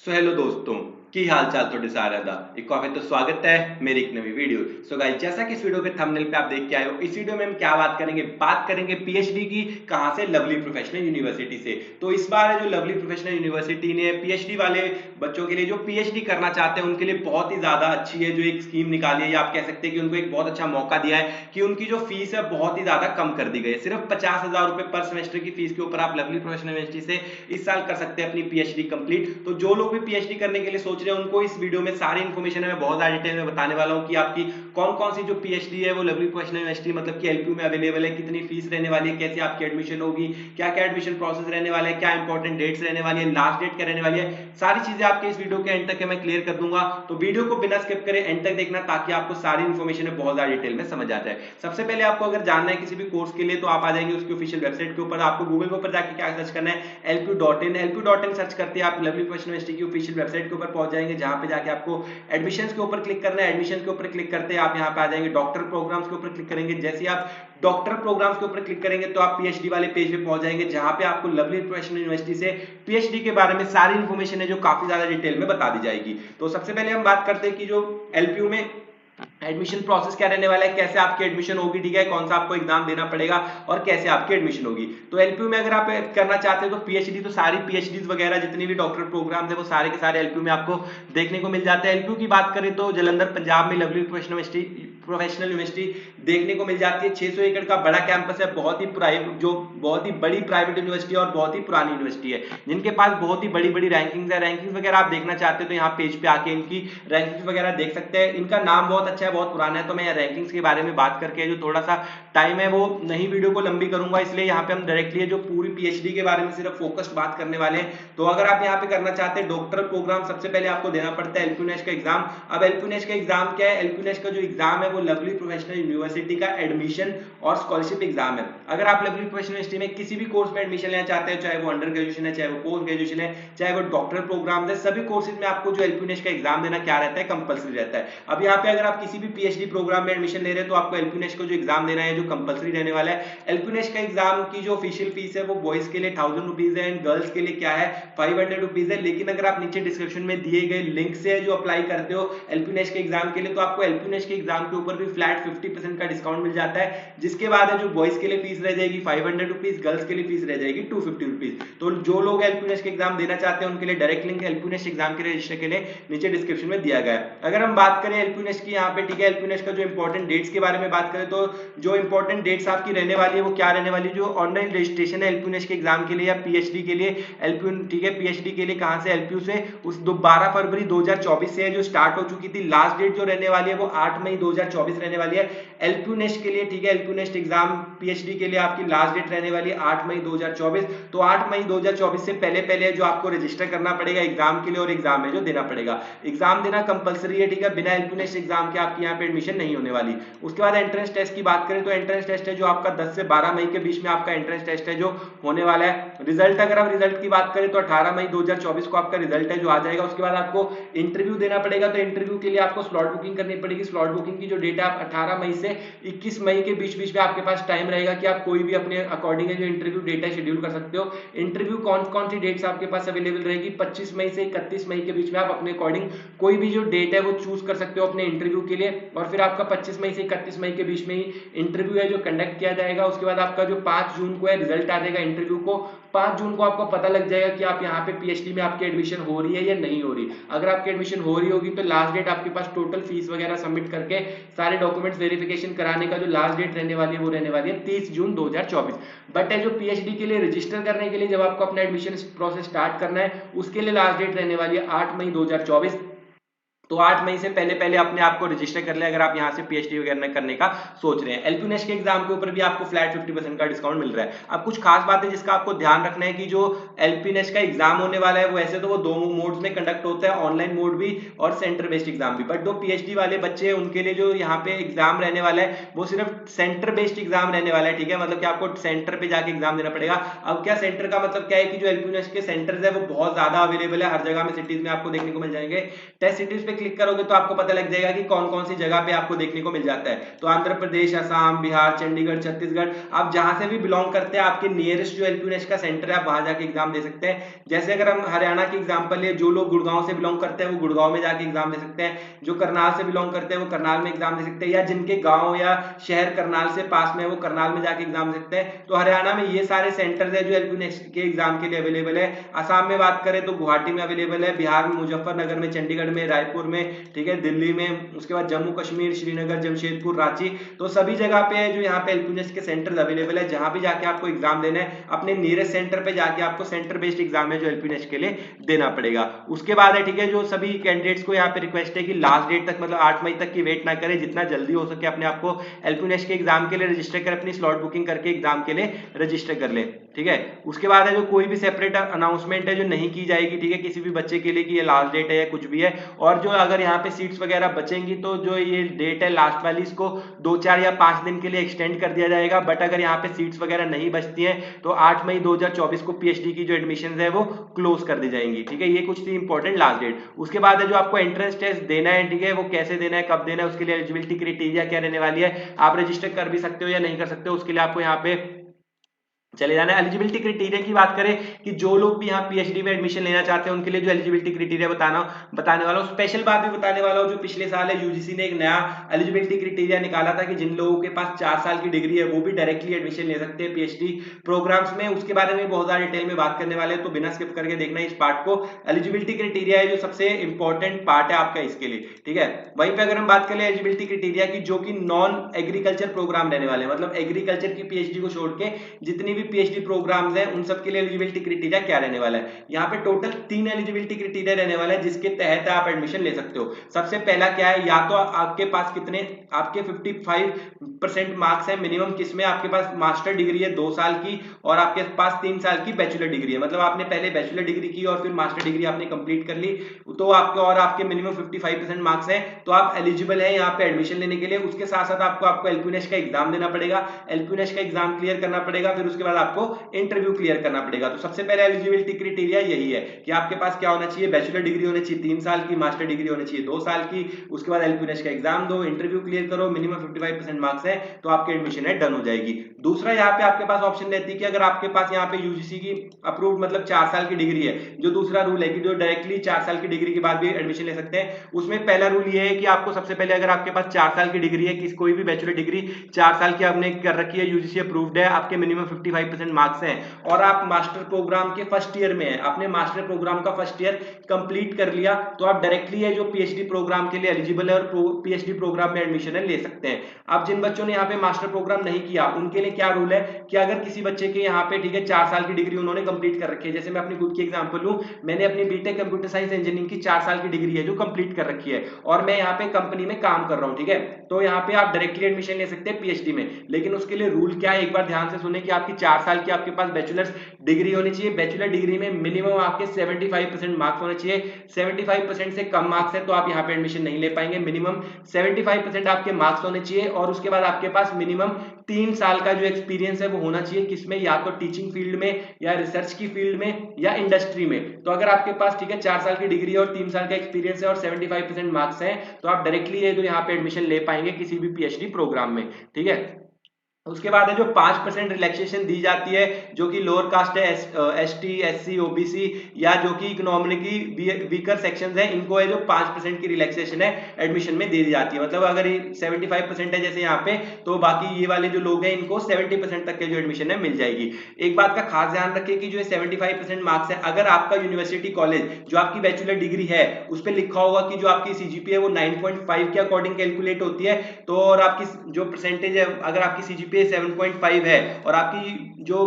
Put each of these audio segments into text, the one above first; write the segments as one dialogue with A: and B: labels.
A: So hello दोस्तों की हाल चाल थोड़े सारे दा एक काफी तो स्वागत है मेरी एक नवी वीडियो। सो गाइस, जैसा कि इस वीडियो के थंबनेल पे आप देख के आए हो, इस वीडियो में हम क्या बात करेंगे पीएचडी की। कहां से? लवली प्रोफेशनल यूनिवर्सिटी से। तो इस बार जो लवली प्रोफेशनल यूनिवर्सिटी ने पीएचडी वाले बच्चों के लिए, जो पीएचडी करना चाहते हैं उनके लिए बहुत ही ज्यादा अच्छी है जो एक स्कीम निकाली है, या आप कह सकते हैं कि उनको एक बहुत अच्छा मौका दिया है कि उनकी जो फीस है बहुत ही ज्यादा कम कर दी गई है। सिर्फ 50,000 रुपए पर सेमेस्टर की फीस के ऊपर आप लवली प्रोफेशनल यूनिवर्सिटी से इस साल कर सकते हैं अपनी पीएचडी कंप्लीट। तो जो लोग भी पीएचडी करने के लिए सोच रहे हैं उनको इस वीडियो में सारी इन्फॉर्मेशन है बहुत ज्यादा डिटेल में बताने वाला हूं कि आपकी कौन कौन सी जो पीएचडी है वो लवली प्रोफेशनल यूनिवर्सिटी मतलब कि एलपीयू में अवेलेबल है, कितनी फीस रहने वाली है, कैसे आपकी एडमिशन होगी, क्या क्या एडमिशन प्रोसेस रहने वाला है, क्या इंपॉर्टेंट डेट्स रहने वाली है, लास्ट डेट क्या रहने वाली है, सारी चीजें आपके इस वीडियो के एंड तक मैं क्लियर कर दूंगा। तो वीडियो को बिना स्किप करे एंड तक देखना ताकि आपको सारी इन्फॉर्मेशन है बहुत ज्यादा डिटेल में समझ आ जाए। सबसे पहले आपको अगर जानना है किसी भी कोर्स के लिए तो आप आ जाएंगे उसकी ऑफिशियल वेबसाइट के ऊपर। आपको गूगल के ऊपर जाके क्या सर्च करना है, lq.in सर्च करते हैं आप लवली प्रोफेशनल यूनिवर्सिटी की ऑफिशियल वेबसाइट के ऊपर पहुंच जाएंगे, जहां पे जाके आपको एडमिशन के ऊपर क्लिक करना है। एडमिशन के ऊपर क्लिक करते हैं आप यहाँ पे आ जाएंगे डॉक्टर प्रोग्राम्स के ऊपर क्लिक करेंगे। जैसे आप डॉक्टर प्रोग्राम्स के ऊपर क्लिक करेंगे तो आप पीएचडी वाले पेज पे पहुंच जाएंगे, जहां पे आपको लवली प्रोफेशनल यूनिवर्सिटी से पीएचडी के बारे में सारी इंफॉर्मेशन है जो काफी ज्यादा डिटेल में बता दी जाएगी। तो सबसे पहले हम बात करते हैं कि जो एलपीयू में एडमिशन प्रोसेस क्या रहने वाला है, कैसे आपकी एडमिशन होगी, ठीक है, कौन सा आपको एग्जाम देना पड़ेगा और कैसे आपकी एडमिशन होगी। तो एलपीयू में अगर आप करना चाहते हैं तो पीएचडी, तो सारी पीएचडीज वगैरह जितनी भी डॉक्टर प्रोग्राम है वो सारे के सारे एलपीयू में आपको देखने को मिल जाते हैं। एलपीयू की बात करें तो जलंधर पंजाब में लवली प्रोफेशनल यूनिवर्सिटी देखने को मिल जाती है। 600 एकड़ का बड़ा कैंपस है, बहुत ही बड़ी प्राइवेट यूनिवर्सिटी और बहुत ही पुरानी यूनिवर्सिटी है, जिनके पास बहुत ही बड़ी बड़ी रैंकिंग्स है। रैंकिंग्स वगैरह आप देखना चाहते हो तो यहाँ पेज पे आके इनकी रैंकिंग्स वगैरह देख सकते हैं। इनका नाम बहुत अच्छा है, बहुत पुराना है, तो मैं यहाँ रैंकिंग्स के बारे में बात करके जो थोड़ा सा टाइम है वो नहीं वीडियो को लंबी करूंगा, इसलिए यहाँ पे हम डायरेक्टली जो पूरी पीएचडी के बारे में सिर्फ फोकस्ड बात करने वाले हैं। तो अगर आप यहाँ पे करना चाहते हैं डॉक्टर प्रोग्राम, सबसे पहले आपको देना पड़ता है एलपीयूनेश का एग्जाम। अब एलपीयूनेश का एग्जाम क्या है? एलपीयूनेश का जो एग्जाम है वो लवली प्रोफेशनल यूनिवर्सिटी का एडमिशन और स्कॉलरशिप एग्जाम है। अगर आप लवली प्रोफेशनल यूनिवर्सिटी में किसी भी कोर्स में एडमिशन लेना चाहते हैं, चाहे वो अंडर ग्रेजुएशन है, चाहे वो पोस्ट ग्रेजुएशन है, चाहे वो डॉक्टर प्रोग्राम है, सभी कोर्सेज में आपको जो एलपीयूनेश का एग्जाम देना क्या रहता है, कंपलसरी रहता है। अब यहाँ पे अगर आप किसी भी पीएचडी प्रोग्राम में एडमिशन ले रहे हैं तो आपको एलपीयूनेश का जो एग्जाम देना है जो कंपलसरी रहने वाला है। एलपीयूनेश का एग्जाम की जो ऑफिशियल फीस है वो बॉयज के लिए 1000 रुपीज है एंड गर्ल्स के लिए क्या है 500 रुपीज है। लेकिन अगर आप नीचे डिस्क्रिप्शन में दिए गए लिंक से जो अप्लाई करते हो एलपीयूनेश के एग्जाम के लिए तो आपको एलपीयूनेश के एग्जाम के ऊपर भी फ्लैट 50% का डिस्काउंट मिल जाता है। जिसके बाद है जो बॉयज के लिए फीस रह जाएगी 500 रुपीज, गर्ल्स के लिए फीस रह जाएगी 250 रुपीज। तो जो लोग एलपीयूनेश के एग्जाम देना चाहते हैं उनके लिए डायरेक्ट लिंक एलपीयूनेश एग्जाम के रजिस्टर के लिए नीचे डिस्क्रिप्शन में दिया गया है। अगर हम बात करें एलपीयूनेश की यहाँ पे, ठीक है, एलपीयूनेश का जो इंपॉर्टेंट डेट्स के बारे में बात करें तो जो इंपॉर्टेंट डेट्स आपकी रहने वाली है वो क्या रहने वाली है, जो ऑनलाइन रजिस्ट्रेशन है एलपीयूनेश के एग्जाम के लिए या पीएचडी के लिए एलपीयू, ठीक है, पीएचडी के लिए कहां से एलपीयू से उस 12 फरवरी 2024 से है जो स्टार्ट हो चुकी थी। लास्ट डेट जो रहने वाली है वो 8 मई 2024 रहने वाली है एलपीयूनेश के लिए, ठीक है, एलपीयूनेश एग्जाम पीएचडी के लिए आपकी लास्ट डेट रहने वाली है 8 मई 2024। तो 8 मई 2024 से पहले पहले जो आपको रजिस्टर करना पड़ेगा एग्जाम के लिए और एग्जाम में जो देना पड़ेगा। एग्जाम देना कंपलसरी है, ठीक है, बिना एलपीयूनेश एग्जाम के आपकी यहाँ पे एडमिशन नहीं होने वाली। उसके बाद एंट्रेंस टेस्ट की बात करें तो एंट्रेंस टेस्ट है जो आपका 10 से 12 मई के बीच में आपका एंट्रेंस टेस्ट है जो होने वाला है। रिजल्ट, अगर आप रिजल्ट की बात करें तो 18 मई 2024 को आपका रिजल्ट है जो आ जाएगा। उसके बाद आपको इंटरव्यू देना पड़ेगा, तो इंटरव्यू के लिए आपको स्लॉट बुकिंग करनी पड़ेगी। स्लॉट बुकिंग की जो डेट है 18 मई से 21 मई के बीच बीच में आपके पास टाइम रहेगा कि आप कोई भी अपने अकॉर्डिंग जो इंटरव्यू डेट है शेड्यूल कर सकते हो। इंटरव्यू कौन कौन सी डेट्स आपके पास अवेलेबल रहेगी, 25 मई से 31 मई के बीच में आप अपने अकॉर्डिंग कोई भी जो डेट है वो चूज कर सकते हो अपने इंटरव्यू के लिए। और फिर आपका 25 मई से 31 मई के बीच में ही इंटरव्यू है जो कंडक्ट किया जाएगा। उसके बाद आपका जो 5 जून को है रिजल्ट आ जाएगा इंटरव्यू को। 5 जून को आपको पता लग जाएगा कि आप यहाँ पे पीएचडी में आपकी एडमिशन हो रही है या नहीं हो रही। अगर आपकी एडमिशन हो रही होगी तो लास्ट डेट आपके पास टोटल फीस वगैरह सबमिट करके सारे डॉक्यूमेंट्स वेरिफिकेशन कराने का जो लास्ट डेट रहने वाली है वो रहने वाली है 30 जून 2024। बट है जो पीएचडी के लिए रजिस्टर करने के लिए जब आपको अपना एडमिशन प्रोसेस स्टार्ट करना है उसके लिए लास्ट डेट रहने वाली है 8 मई 2024। तो 8 मई से पहले पहले अपने आप को रजिस्टर कर ले अगर आप यहां से पीएचडी वगैरह करने का सोच रहे हैं। एलपीयूनेश के एग्जाम के ऊपर भी आपको फ्लैट 50% का डिस्काउंट मिल रहा है। अब कुछ खास बात है जिसका आपको ध्यान रखना है कि जो एलपीयूनेश का एग्जाम होने वाला है वो ऐसे तो वो दो मोड्स में कंडक्ट होता है, ऑनलाइन मोड भी और सेंटर बेस्ड एग्जाम भी। बट जो पीएचडी वाले बच्चे हैं उनके लिए जो यहाँ पे एग्जाम रहने वाला है वो सिर्फ सेंटर बेस्ड एग्जाम रहने वाला है, ठीक है, मतलब कि आपको सेंटर पे जाके एग्जाम देना पड़ेगा। अब क्या सेंटर का मतलब क्या है कि जो एलपीयूनिवर्सिटी के सेंटर्स है वो बहुत ज्यादा अवेलेबल है, हर जगह में सिटीज में आपको देखने को मिल जाएंगे। टेस्ट सिटीज पे क्लिक करोगे तो आपको पता लग जाएगा कि कौन कौन सी जगह पे आपको देखने को मिल जाता है। तो आंध्र प्रदेश, असम, बिहार, चंडीगढ़, छत्तीसगढ़, आप जहां से भी बिलोंग करते हैं आपके नियरेस्ट जो एलपीयूनिवर्सिटी का सेंटर है आप वहां जाके एग्जाम दे सकते हैं। जैसे अगर हम हरियाणा की एग्जाम्पल ले, जो लोग गुड़गांव से बिलोंग करते हैं वो गुड़गांव में जाके एग्जाम दे सकते हैं, जो करनाल से बिलोंग करते हैं वो करनाल में एग्जाम दे सकते हैं, या जिनके गांव या शहर करनाल से पास में है वो करनाल में जाके एग्जाम दे सकते हैं। तो हरियाणा में ये सारे सेंटर्स है जो एलपीयूनिवर्सिटी के एग्जाम के लिए अवेलेबल है। असम में बात करें तो गुवाहाटी में अवेलेबल है, बिहार में मुजफ्फरनगर में, चंडीगढ़ में, रायपुर में, ठीक है, दिल्ली में, उसके बाद जम्मू कश्मीर, श्रीनगर, जमशेदपुर, रांची, तो सभी जगह पे है जो यहाँ पे एलपीयूनिवर्सिटी के सेंटर्स अवेलेबल है, जहां भी जाके आपको एग्जाम देना है अपने नियरेस्ट सेंटर पे जाके आपको सेंटर बेस्ड एग्जाम है जो एलपीयूनिवर्सिटी के लिए देना पड़ेगा। उसके बाद है, ठीक है, जो सभी कैंडिडेट्स को यहाँ पे रिक्वेस्ट है कि लास्ट डेट तक मतलब 8 मई तक की वेट ना करें, जितना जल्दी हो सके अपने आपको एलपीयूनिवर्सिटी के एग्जाम के लिए रजिस्टर कर, अपनी स्लॉट बुकिंग करके एग्जाम के लिए रजिस्टर कर ले, ठीक है। उसके बाद है जो कोई भी सेपरेट अनाउंसमेंट है जो नहीं की जाएगी, ठीक है, किसी भी बच्चे के लिए कि ये लास्ट डेट है या कुछ भी है, और जो अगर यहाँ पे सीट्स वगैरह बचेंगी तो जो ये डेट है लास्ट वाली इसको 2, 4 या 5 दिन के लिए एक्सटेंड कर दिया जाएगा। बट अगर यहाँ पे सीट्स वगैरह नहीं बचती हैं तो 8 मई 2024 को पीएचडी की जो एडमिशन है वो क्लोज कर दी जाएंगी, ठीक है। ये कुछ थी इंपॉर्टेंट लास्ट डेट। उसके बाद है जो आपको एंट्रेंस टेस्ट देना है, ठीक है, वो कैसे देना है, कब देना है, उसके लिए एलिजिबिलिटी क्राइटेरिया क्या रहने वाली है, आप रजिस्टर कर भी सकते हो या नहीं कर सकते हो, उसके लिए आपको यहाँ पे चले जाना है। एलिजिबिलिटी क्राइटेरिया की बात करें कि जो लोग भी यहाँ पीएचडी में एडमिशन लेना चाहते हैं उनके लिए जो एलिजिबिलिटी क्राइटेरिया बताने वाला हूँ, स्पेशल बात भी बताने वाला हूँ। जो पिछले साल है यूजीसी ने एक नया एलिजिबिलिटी क्राइटेरिया निकाला था कि जिन लोगों के पास 4 साल की डिग्री है वो भी डायरेक्टली एडमिशन ले सकते हैं पीएचडी प्रोग्राम्स में। उसके बारे में बहुत ज्यादा डिटेल में बात करने वाले हैं, तो बिना स्किप करके देखना इस पार्ट को। एलिजिबिलिटी क्राइटेरिया है जो सबसे इंपॉर्टेंट पार्ट है आपका इसके लिए, ठीक है। वहीं पे अगर हम बात करें एलिजिबिलिटी क्राइटेरिया की, जो कि नॉन एग्रीकल्चर प्रोग्राम रहने वाले, मतलब एग्रीकल्चर की पीएचडी को छोड़ के जितनी भी पीएचडी प्रोग्राम्स हैं उन सब के लिए एलिजिबिलिटी क्राइटेरिया क्या रहने वाला है। यहाँ पे टोटल 3 एलिजिबिलिटी क्राइटेरिया रहने वाला है जिसके तहत आप एडमिशन ले सकते हो। सबसे पहला क्या है, या तो आपके पास कितने, आपके 55% मार्क्स है मिनिमम, किसमें आपके पास मास्टर डिग्री है 2 साल की और आपके पास 3 साल की बैचलर डिग्री है, मतलब आपने पहले बैचलर डिग्री की और फिर मास्टर डिग्री आपने कंप्लीट कर ली, तो आपके और आपके मिनिमम 55% मार्क्स है तो आप एलिजिबल है यहाँ पे एडमिशन लेने के लिए। उसके साथ साथ आपको एलपीयूनिवर्सिटी का एग्जाम देना पड़ेगा, एलपीयूनिवर्सिटी का एग्जाम क्लियर करना पड़ेगा, फिर उसके बाद आपको इंटरव्यू क्लियर करना पड़ेगा। तो सबसे पहले एलिजिबिलिटी क्राइटेरिया यही है कि आपके पास क्या होना चाहिए, बैचलर डिग्री होनी चाहिए 3 साल की, मास्टर डिग्री होनी चाहिए 2 साल की, उसके बाद एलपीयूनिवर्सिटी का एग्जाम दो, इंटरव्यू क्लियर करो, मिनिमम 55% मार्क्स है तो आपकी एडमिशन है डन हो जाएगी। दूसरा यहाँ पे आपके पास ऑप्शन रहती है कि अगर आपके पास यहाँ पे यूजीसी की अप्रूव्ड मतलब 4 साल की डिग्री है, जो दूसरा रूल है कि जो डायरेक्टली 4 साल की डिग्री के बाद भी एडमिशन ले सकते हैं, उसमें पहला रूल ये है कि आपको सबसे पहले अगर आपके पास 4 साल की डिग्री है, किसी कोई भी बैचलर डिग्री 4 साल की आपने कर रखी है, यूजीसी अप्रूव्ड है, आपके मिनिमम 55% मार्क्स हैं और आप मास्टर प्रोग्राम के फर्स्ट ईयर में है, आपने मास्टर प्रोग्राम का फर्स्ट ईयर कंप्लीट कर लिया, तो आप डायरेक्टली है जो पीएचडी प्रोग्राम के लिए एलिजिबल है और पीएचडी प्रोग्राम में एडमिशन है ले सकते हैं। अब जिन बच्चों ने यहाँ पे मास्टर प्रोग्राम नहीं किया उनके लिए क्या रूल है कि अगर किसी बच्चे के यहाँ पे, ठीक है, 4 साल की डिग्री उन्होंने कंप्लीट कर रखी है, जैसे मैं अपनी खुद की एग्जांपल लूं, मैंने अपनी बीटेक कंप्यूटर साइंस इंजीनियरिंग की 4 साल की डिग्री है जो कंप्लीट कर रखी है और मैं यहाँ पे कंपनी में काम कर रहा हूँ, ठीक है, तो यहाँ पे आप डायरेक्टली एडमिशन ले सकते हैं पीएचडी में। लेकिन उसके लिए रूल क्या है, एक बार ध्यान से सुने कि आपकी 4 साल की आपके पास बैचलर्स डिग्री होनी चाहिए, बैचलर डिग्री में मिनिमम आपके 75% मार्क्स होने चाहिए, 75% से कम मार्क्स है तो आप यहाँ पे एडमिशन नहीं ले पाएंगे, मिनिमम 75% आपके मार्क्स होने चाहिए और उसके बाद आपके पास मिनिमम 3 साल का जो एक्सपीरियंस है वो होना चाहिए, किसमें, या तो टीचिंग फील्ड में या रिसर्च की फील्ड में या इंडस्ट्री में। तो अगर आपके पास, ठीक है, 4 साल की डिग्री और 3 साल का एक्सपीरियंस है और 75% मार्क्स है तो आप डायरेक्टली ये तो यहाँ पे एडमिशन ले पाएंगे किसी भी पीएचडी प्रोग्राम में, ठीक है। उसके बाद है जो 5% रिलैक्सेशन दी जाती है जो कि लोअर कास्ट है, एसटी, एससी, ओबीसी या जो कि इकोनॉमिकली वीकर सेक्शंस है, इनको है जो 5% की रिलैक्सेशन है एडमिशन में दे दी जाती है। मतलब अगर 75% है जैसे यहाँ पे, तो बाकी ये वाले जो लोग हैं इनको 70% तक के जो एडमिशन है मिल जाएगी। एक बात का खास ध्यान रखें कि जो 75% मार्क्स है, अगर आपका यूनिवर्सिटी कॉलेज जो आपकी बैचलर डिग्री है उस पर लिखा होगा कि जो आपकी सीजीपीए है वो 9.5 के अकॉर्डिंग कैलकुलेट होती है, तो और आपकी जो परसेंटेज है, अगर आपकी सीजीपीए 7.5 है और आपकी जो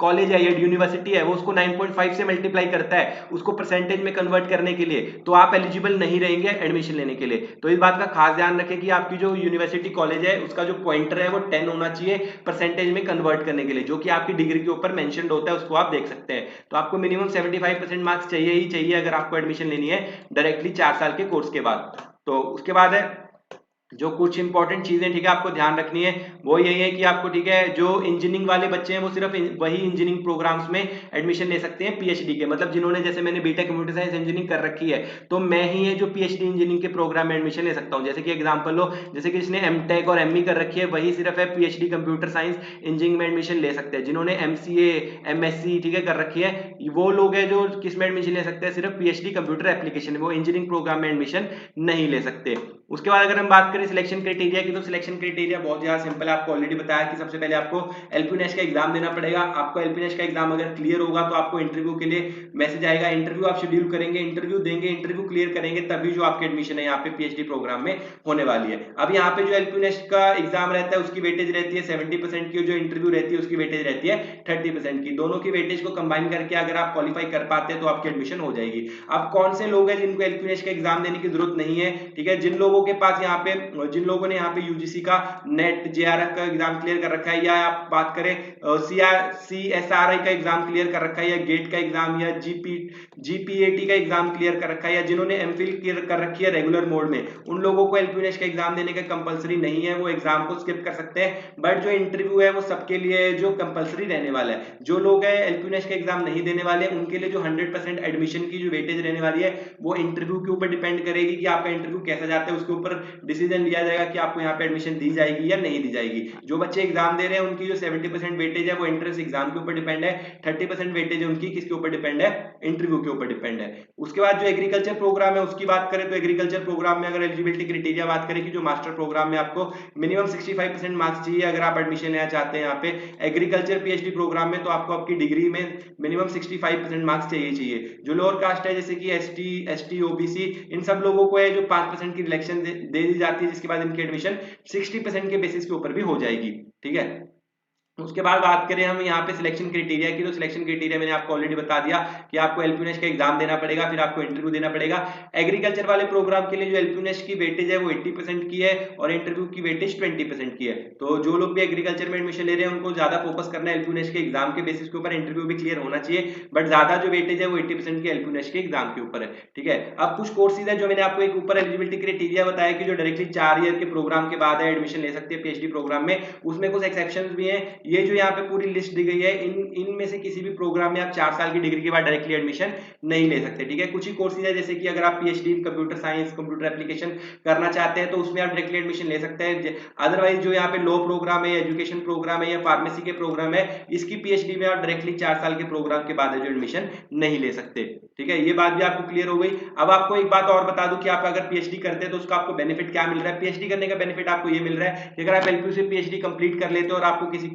A: कॉलेज है या यूनिवर्सिटी है वो उसको 9.5 से मल्टीप्लाई करता है उसको परसेंटेज में कन्वर्ट करने के लिए, तो आप एलिजिबल नहीं रहेंगे एडमिशन लेने के लिए। तो इस बात का खास ध्यान रखें कि आपकी जो यूनिवर्सिटी कॉलेज है उसका जो पॉइंटर है वो 10 होना चाहिए परसेंटेज में कन्वर्ट करने के लिए, जो कि आपकी डिग्री के ऊपर मेंशन्ड होता है, उसको आप देख सकते हैं। तो आपको मिनिमम 75% मार्क्स चाहिए ही चाहिए अगर आपको एडमिशन लेनी है डायरेक्टली 4 साल के कोर्स के बाद। तो उसके बाद है जो कुछ इंपॉर्टेंट चीजें ठीक है आपको ध्यान रखनी है वो यही है कि आपको ठीक है जो इंजीनियरिंग वाले बच्चे हैं वो सिर्फ वही इंजीनियरिंग प्रोग्राम्स में एडमिशन ले सकते हैं पीएचडी के, मतलब जिन्होंने जैसे मैंने बीटेक कंप्यूटर साइंस इंजीनियरिंग कर रखी है तो मैं ही है जो पीएचडी इंजीनियरिंग के प्रोग्राम में एडमिशन ले सकता हूँ। जैसे कि एग्जांपल लो, जैसे कि जिसने एमटेक और एमई कर रखी है वही सिर्फ है पीएचडी कंप्यूटर साइंस इंजीनियरिंग में एडमिशन ले सकते हैं। जिन्होंने एमसीए एमएससी ठीक है कर रखी है वो लोग है जो किस में एडमिशन ले सकते हैं, सिर्फ पीएचडी कंप्यूटर एप्लीकेशन, वो इंजीनियरिंग प्रोग्राम में एडमिशन नहीं ले सकते। उसके बाद अगर हम बात करें सिलेक्शन क्राइटेरिया की, तो सिलेक्शन क्राइटेरिया बहुत ज्यादा सिंपल है। आपको ऑलरेडी बताया कि सबसे पहले आपको एलपीनेश का एग्जाम देना पड़ेगा। आपको एलपीनेश का एग्जाम अगर क्लियर होगा तो आपको इंटरव्यू के लिए मैसेज आएगा, इंटरव्यू आप शेड्यूल करेंगे, इंटरव्यू देंगे, इंटरव्यू क्लियर करेंगे तभी जो आपकी एडमिशन है यहाँ पे पीएचडी प्रोग्राम में होने वाली है। अब यहाँ पे जो एलपीनेश का एग्जाम रहता है उसकी वेटेज रहती है 70% की, जो इंटरव्यू रहती है उसकी वेटेज रहती है 30% की। दोनों की वेटेज को कंबाइन करके अगर आप क्वालिफाई कर पाते हैं तो आपकी एडमिशन हो जाएगी। अब कौन से लोग हैं जिनको एलपीनेश का एग्जाम देने की जरूरत नहीं है, ठीक है, जिन लोगों के पास यहाँ पे, जिन लोगों ने यहाँ पे यूजीसी का नेट जेआरएफ का एग्जाम क्लियर कर रखा है, या आप बात करें सीएसआरआई का एग्जाम क्लियर कर रखा है, या गेट का एग्जाम, या जीपीएटी का एग्जाम क्लियर कर रखा है, या जिन्होंने एमफिल क्लियर कर रखी है रेगुलर मोड में, उन लोगों को एलपीनेश का एग्जाम देने का कंपलसरी नहीं है, वो एग्जाम को स्किप कर सकते हैं। बट जो इंटरव्यू है वो सबके लिए जो कंपलसरी रहने वाला है। जो लोग है एलपीनेश का एग्जाम नहीं देने वाले उनके लिए जो 100% एडमिशन की जो वेटेज रहने वाली है वो इंटरव्यू के ऊपर डिपेंड करेगी कि आपका इंटरव्यू कैसा जाता है, उसके ऊपर डिसीजन लिया जाएगा कि आपको यहाँ पे एडमिशन दी जाएगी या नहीं दी जाएगी। जो बच्चे एग्जाम दे रहे हैं उनकी जो 70% वेटेज है वो एंट्रेंस एग्जाम के ऊपर डिपेंड है, 30% वेटेज उनकी किसके ऊपर डिपेंड है, इंटरव्यू के ऊपर डिपेंड है। उसके बाद जो एग्रीकल्चर प्रोग्राम है उसकी बात करें तो एग्रीकल्चर प्रोग्राम में अगर एलिजिबिलिटी क्राइटेरिया बात करें कि जो मास्टर प्रोग्राम में आपको मिनिमम 65% मार्क्स चाहिए अगर आप एडमिशन लेना चाहते हैं यहाँ पे एग्रीकल्चर पीएचडी प्रोग्राम में, तो आपको आपकी डिग्री में मिनिमम 65% मार्क्स चाहिए। जो लोअर कास्ट है जैसे कि एसटी ओबीसी, इन सब लोगों को है जो 5% की रिलेक्शन दे दी जाती है, जिसके बाद इनकी एडमिशन 60% के बेसिस के ऊपर भी हो जाएगी। ठीक है, उसके बाद बात करें हम यहाँ पे सिलेक्शन क्राइटेरिया की, तो सिलेक्शन क्राइटेरिया मैंने आपको ऑलरेडी बता दिया कि आपको एलपीनेश का एग्जाम देना पड़ेगा, फिर आपको इंटरव्यू देना पड़ेगा। एग्रीकल्चर वाले प्रोग्राम के लिए जो एलपीनेश की वेटेज है वो 80% की है और इंटरव्यू की वेटेज 20% की है। तो जो लोग भी एग्रीकल्चर में एडमिशन ले रहे हैं उनको ज्यादा फोकस करना है एलपीनेश के एग्जाम के बेसिस के ऊपर, इंटरव्यू भी क्लियर होना चाहिए, बट ज्यादा जो वेटेज है वो 80% की एलपीनेश के एग्जाम के ऊपर है। ठीक है, अब कुछ कोर्सेज है जो मैंने आपको एक ऊपर एलिजिबिलिटी क्राइटेरिया बताया कि जो डायरेक्टली 4 ईयर के प्रोग्राम के बाद एडमिशन ले सकते हैं पीएचडी प्रोग्राम में, उसमें कुछ एक्सेप्शन भी है। ये जो यहाँ पे पूरी लिस्ट दी गई है इनमें से किसी भी प्रोग्राम में आप 4 साल की डिग्री के बाद डायरेक्टली एडमिशन नहीं ले सकते। ठीक है, कुछ ही कोर्सेज है जैसे कि अगर आप PhD computer science computer application करना चाहते हैं तो उसमें आप डायरेक्टली एडमिशन ले सकते हैं। अदरवाइज जो यहाँ पे लॉ प्रोग्राम है, एजुकेशन प्रोग्राम है या फार्मेसी के प्रोग्राम है, इसकी पीएचडी में आप डायरेक्टली 4 साल के प्रोग्राम के बाद जो एडमिशन नहीं ले सकते। ठीक है, ये बात भी आपको क्लियर हो गई। अब आपको एक बात और बता दूं कि आप अगर पीएचडी करते हैं तो उसका आपको बेनिफिट क्या मिल रहा है। पीएचडी करने का बेनिफिट आपको ये मिल रहा है कि अगर आप एलपीयू से पीएचडी कंप्लीट कर लेते हो और आपको किसी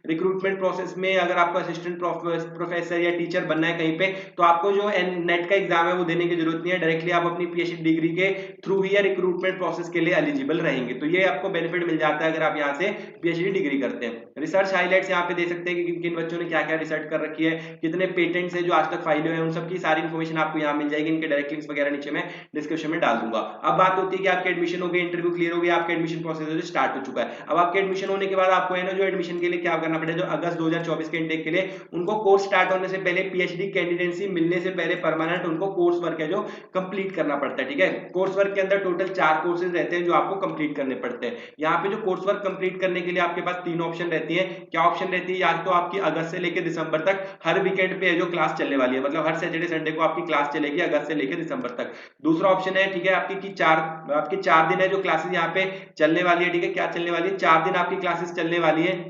A: रिक्रूटमेंट प्रोसेस में अगर आपको असिस्टेंट प्रोफेसर या टीचर बनना है कहीं पे, तो आपको जो नेट का एग्जाम है वो देने की जरूरत नहीं है, डायरेक्टली आप अपनी पीएचडी डिग्री के थ्रू ही रिक्रूटमेंट प्रोसेस के लिए एलिजिबल रहेंगे। तो ये आपको बेनिफिट मिल जाता है अगर आप यहाँ से पीएचडी डिग्री करते हैं। रिसर्च हाईलाइट्स यहाँ पे दे सकते हैं कि किन बच्चों ने क्या क्या रिसर्च कर रखी है, कितने पेटेंट्स है जो आज तक फाइल हुए हैं, उन सब की सारी इन्फॉर्मेशन आपको यहाँ मिल जाएगी। इनके डायरेक्ट लिंक्स वगैरह नीचे मैं डिस्क्रिप्शन में डाल दूंगा। अब बात होती है कि आपके एडमिशन हो गए, इंटरव्यू क्लियर हो गया, आपका एडमिशन प्रोसेस स्टार्ट हो चुका है। अब आपके एडमिशन होने के बाद आपको है ना जो एडमिशन के लिए क्या करना पड़ेगा, जो अगस्त 2024 के इंटेक के लिए उनको कोर्स स्टार्ट होने से पहले, पीएचडी कैंडिडेटसी मिलने से पहले परमानेंट उनको कोर्स वर्क है जो कंप्लीट करना पड़ता है। ठीक है, कोर्स वर्क के अंदर टोटल 4 कोर्सेज रहते हैं जो आपको कंप्लीट करने पड़ते हैं। यहाँ पे जो कोर्स वर्क कंप्लीट करने के लिए आपके पास 3 ऑप्शन रहती है। क्या ऑप्शन रहती है, या तो आपकी अगस्त से लेकर दिसंबर तक हर वीकेंड पे जो क्लास चलने वाली है, मतलब हर सैटरडे संडे को आपकी क्लास चलेगी अगस्त से लेकर दिसंबर तक। दूसरा ऑप्शन है, ठीक है, आपकी 4 दिन है जो क्लासेस यहाँ पे चलने वाली है। ठीक है, क्या चलने वाली है, 4 दिन आपकी क्लासेस चलने वाली है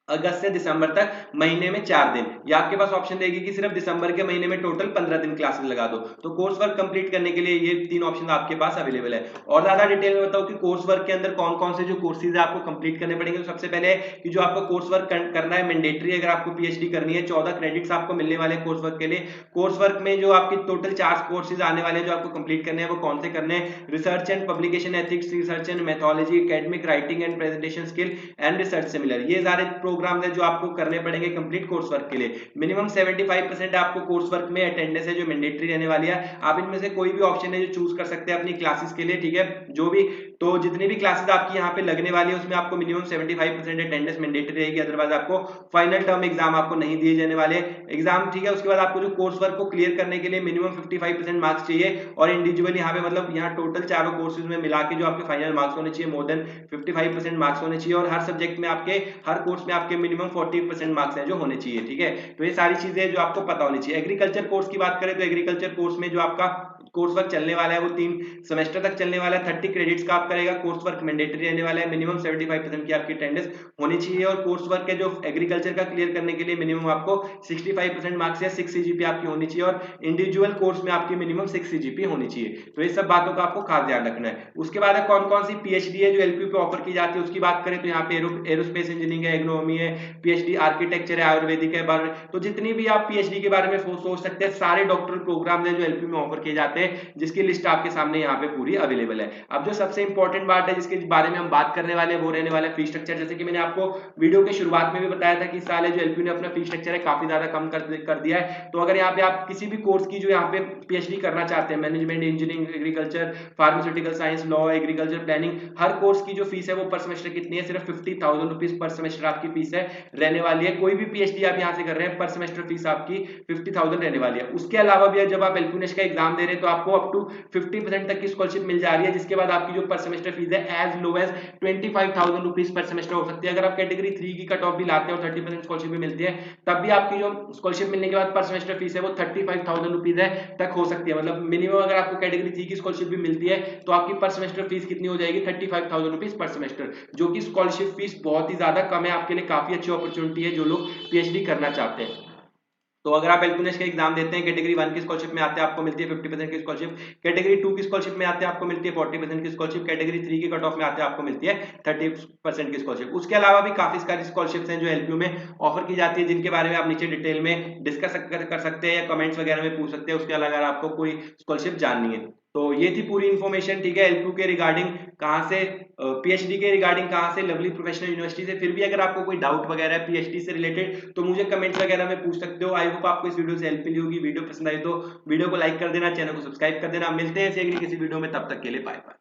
A: अगस्त से दिसंबर तक, महीने में 4 दिन। या आपके पास ऑप्शन रहेगी कि सिर्फ दिसंबर के महीने में टोटल 15 दिन क्लासेस लगा दो। तो कोर्स वर्क कंप्लीट करने के लिए ये 3 ऑप्शन आपके पास अवेलेबल है। और ज्यादा डिटेल में बताओ कि कोर्स वर्क के अंदर कौन कौन से जो कोर्सेज है आपको कंप्लीट करने पड़ेंगे। तो सबसे पहले कि जो आपको कोर्स वर्क करना है मैंडेटरी, अगर आपको पीएचडी करनी है 14 क्रेडिट्स आपको मिलने वाले कोर्स वर्क के लिए। कोर्स वर्क में जो आपकी टोटल 4 कोर्सेज आने वाले हैं जो आपको कंप्लीट करने हैं वो कौन से करने हैं, research and publication ethics, research and methodology, academic writing and presentation skill and research similar. ये सारे प्रोग्राम है जो आपको करने पड़ेंगे कंप्लीट कोर्स वर्क के लिए। मिनिमम 75% आपको कोर्स वर्क में अटेंडेंस है जो मैंडेटरी रहने वाली है। आप इनमें से कोई भी ऑप्शन है जो चूज कर सकते हैं अपनी क्लासेस के लिए, ठीक है। जो भी तो जितनी भी क्लासेस आपकी यहाँ पे लगने वाली है उसमें आपको मिनिमम 75% अटेंडेंस मैंडेटरी रहेगी, अदरवाइज आपको फाइनल टर्म एग्जाम आपको नहीं दिए जाने वाले एग्जाम, ठीक है। उसके बाद आपको जो कोर्स वर्क को क्लियर करने के लिए मिनिमम 55% मार्क्स चाहिए और इंडिविजुअल यहाँ पे मतलब यहाँ टोटल चारों कोर्सेज में मिला के जो आपके फाइनल मार्क्स होने चाहिए मोर देन 55% मार्क्स होने चाहिए और हर सब्जेक्ट में आपके हर कोर्स में आपके मिनिमम 40% मार्क्स है जो होने चाहिए, ठीक है। तो ये सारी चीजें जो आपको पता होनी चाहिए। एग्रीकल्चर कोर्स की बात करें तो एग्रीकल्चर कोर्स में जो आपका कोर्स वर्क चलने वाला है वो 3 सेमेस्टर तक चलने वाला है। 30 क्रेडिट्स का आपका रहेगा। कोर्स वर्क मैंडेटरी रहने वाला है। मिनिमम 75% की आपकी अटेंडेंस होनी चाहिए और कोर्स वर्क है जो एग्रीकल्चर का क्लियर करने के लिए मिनिमम आपको 65% मार्क्स या 6 सीजीपी आपकी होनी चाहिए और इंडिविजुअल कोर्स में आपकी मिनिमम 6 सीजीपी होनी चाहिए। तो ये सब बातों का आपको खास ध्यान रखना है। उसके बाद है कौन कौन सी पीएचडी है जो एलपीयू पे ऑफर की जाती है उसकी बात करें तो यहाँ पे एरोस्पेस इंजीनियरिंग है, एग्रोनॉमी है, पीएचडी आर्किटेक्चर है, आयुर्वेदिक है। तो जितनी भी आप पीएचडी के बारे में सोच सकते हैं सारे डॉक्टरल प्रोग्राम है जो एलपीयू में ऑफर किए जाते हैं, जिसकी लिस्ट आपके सामने यहाँ पे पूरी अवेलेबल है। अब जो सबसे इंपॉर्टेंट बात है जिसके बारे में हम बात करने वाले हैं वो रहने वाला है फीस स्ट्रक्चर। जैसे कि मैंने आपको वीडियो के शुरुआत में भी बताया था कि इस साल है जो एलपीयू ने अपना फीस स्ट्रक्चर है काफी ज्यादा कम कर दिया है। तो अगर यहाँ पे आप किसी भी कोर्स की जो यहाँ पे पीएचडी करना चाहते हैं, management, engineering, agriculture, pharmaceutical science, law, agriculture, planning, हर कोर्स की जो फीस है वो पर सेमेस्टर कितनी है, सिर्फ 50,000 रुपीज पर सेमेस्टर आपकी फीस है रहने वाली है। कोई भी पीएचडी आप यहाँ से कर रहे हैं पर सेमेस्टर फीस आपकी 50,000 रहने वाली है। उसके अलावा भी जब आप एलपीयू का एग्जाम दे रहे हैं तो आपको अप टू 50% तक की स्कॉलरशिप मिल जा रही है, जिसके बाद आपकी जो पर सेमेस्टर फीस है as low as 25,000 rupees per semester हो सकती है। अगर आप कैटेगरी 3 की कट ऑफ भी लाते हैं और 30% स्कॉलरशिप भी मिलती है तब भी आपकी जो स्कॉलरशिप मिलने के बाद पर सेमेस्टर फीस है वो 35,000 रुपीज है तक हो सकती है। मतलब मिनिमम अगर आपको कैटेगरी 3 की स्कॉलरशिप भी मिलती है तो आपकी पर सेमेस्टर फीस कितनी हो जाएगी, 35,000 रुपीज पर सेमेस्टर, जो कि स्कॉलरशिप फीस बहुत ही ज्यादा कम है। आपके लिए काफी अच्छी अपॉर्चुनिटी है जो लोग पीएचडी करना चाहते हैं। तो अगर आप एलपीयू का एग्जाम देते हैं, कैटेगरी 1 की स्कॉलरशिप में आते हैं आपको मिलती है 50% की स्कॉलरशिप, कैटेगरी 2 की स्कॉलरशिप में आते हैं आपको मिलती है 40% की स्कॉलरशिप, कैटेगरी 3 की कट ऑफ में आते हैं आपको मिलती है 30% की स्कॉलरशिप। उसके अलावा भी काफी सारी स्कॉलरशिप्स हैं जो एलपीयू में ऑफर की जाती है, जिनके बारे में आप नीचे डिटेल में डिस्कस कर सकते हैं या कमेंट्स वगैरह में पूछ सकते हैं। उसके अलावा अगर आपको कोई स्कॉलरशिप जाननी है तो ये थी पूरी इन्फॉर्मेशन, ठीक है। एलपीयू के रिगार्डिंग कहाँ से पीएचडी के रिगार्डिंग कहाँ से, लवली प्रोफेशनल यूनिवर्सिटी से। फिर भी अगर आपको कोई डाउट वगैरह है पीएचडी से रिलेटेड तो मुझे कमेंट्स वगैरह में पूछ सकते हो। आई होप आपको इस वीडियो से हेल्प मिली होगी। वीडियो पसंद आई तो वीडियो को लाइक कर देना, चैनल को सब्सक्राइब कर देना। मिलते हैं ऐसे अगली किसी वीडियो में, तब तक के लिए बाय बाय।